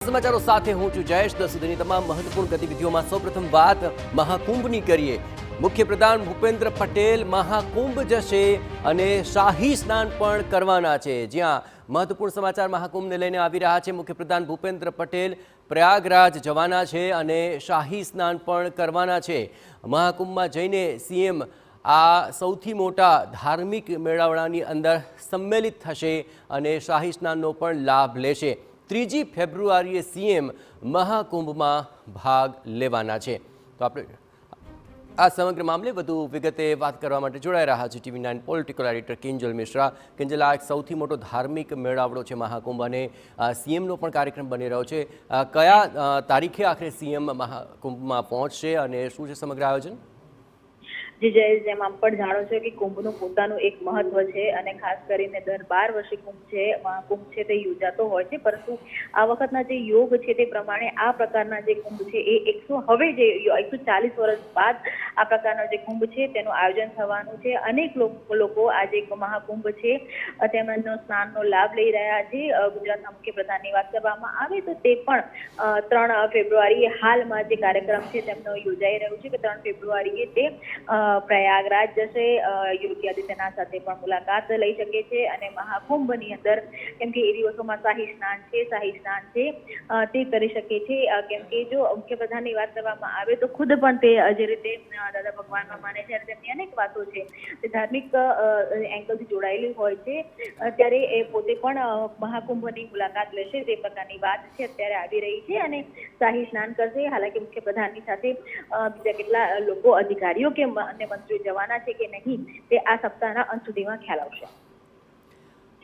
સમાચારો સાથે હું છું જયેશ। 10 સુધીની તમામ મહત્વપૂર્ણ ગતિવિધિઓમાં સૌપ્રથમ વાત મહાકુંભની કરીએ। મુખ્યપ્રધાન ભૂપેન્દ્ર પટેલ મહાકુંભ જશે અને શાહી સ્નાન પણ કરવાના છે। જ્યાં મહત્વપૂર્ણ સમાચાર મહાકુંભને લઈને આવી રહ્યા છે। મુખ્યપ્રધાન ભૂપેન્દ્ર પટેલ પ્રયાગરાજ જવાના છે અને શાહી સ્નાન પણ કરવાના છે। મહાકુંભમાં જઈને સીએમ આ સૌથી મોટા ધાર્મિક મેળાવડાની અંદર સંમેલિત થશે અને શાહી સ્નાનનો પણ લાભ લેશે। 3 ફેબ્રુઆરીએ સીએમ મહાકુંભમાં ભાગ લેવાના છે। તો આપણે આ સમગ્ર મામલે વધુ વિગતે વાત કરવા માટે જોડાઈ રહ્યા છે TV9 political editor Kinjal Mishra. Kinjal, આ એક સૌથી મોટો ધાર્મિક મેળાવડો છે મહાકુંભ અને સીએમનો પણ કાર્યક્રમ બની રહ્યો છે। કયા તારીખે આખરે સીએમ મહાકુંભમાં પહોંચશે અને શું છે સમગ્ર આયોજન? જી જયેશ, જેમ આપ પણ જાણો છો કે કુંભનું પોતાનું એક મહત્વ છે અને ખાસ કરીને દર 12 વર્ષે મહાકુંભ છે તે યોજાતો હોય છે, પરંતુ આ વખતના જે યોગ છે તે પ્રમાણે આ પ્રકારના જે કુંભ છે એ 140 વર્ષ બાદ આ પ્રકારનો જે કુંભ છે તેનું આયોજન થવાનું છે। અનેક લોકો આજે મહાકુંભ છે તેમનો સ્નાનનો લાભ લઈ રહ્યા છે। ગુજરાતના મુખ્યપ્રધાનની વાત કરવામાં આવે તો તે પણ 3 ફેબ્રુઆરીએ હાલમાં જે કાર્યક્રમ છે તેમનો યોજાઈ રહ્યો છે કે 3 ફેબ્રુઆરીએ તે પ્રયાગરાજ જશે। યોગી આદિત્યનાથ સાથે પણ મુલાકાત લઈ શકે છે અને મહાકુંભની અંદર કેમ કે એ દિવસોમાં શાહી સ્નાન છે તે કરી શકે છે। કેમ કે જો મુખ્યપ્રધાનની વાત કરવામાં આવે તો ખુદ પણ તે જે રીતે દાદા ભગવાનમાં માને છે અને તેમની અનેક વાતો છે તે ધાર્મિક એંગલથી જોડાયેલી હોય છે, ત્યારે એ પોતે પણ મહાકુંભની મુલાકાત લેશે તે પ્રકારની વાત છે અત્યારે આવી રહી છે અને શાહી સ્નાન કરશે। હાલાકી મુખ્યપ્રધાનની સાથે બીજા કેટલા લોકો અધિકારીઓ કે અને મંત્રીઓ જવાના છે કે નહીં તે આ સપ્તાહના અંત સુધીમાં ખ્યાલ આવશે।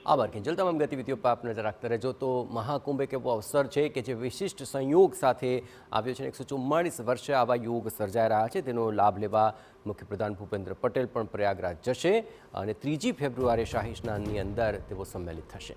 આભાર કિંજલ, તમામ ગતિવિધિઓ પર આપ નજર રાખતા રહેજો। તો મહાકુંભ એક એવો અવસર છે કે જે વિશિષ્ટ સંયોગ સાથે આવ્યો છે। 144 વર્ષે આવા યોગ સર્જાઈ રહ્યા છે, તેનો લાભ લેવા મુખ્યપ્રધાન ભૂપેન્દ્ર પટેલ પણ પ્રયાગરાજ જશે અને 3 ફેબ્રુઆરીએ શાહી સ્નાનની અંદર તેઓ સંમેલિત થશે।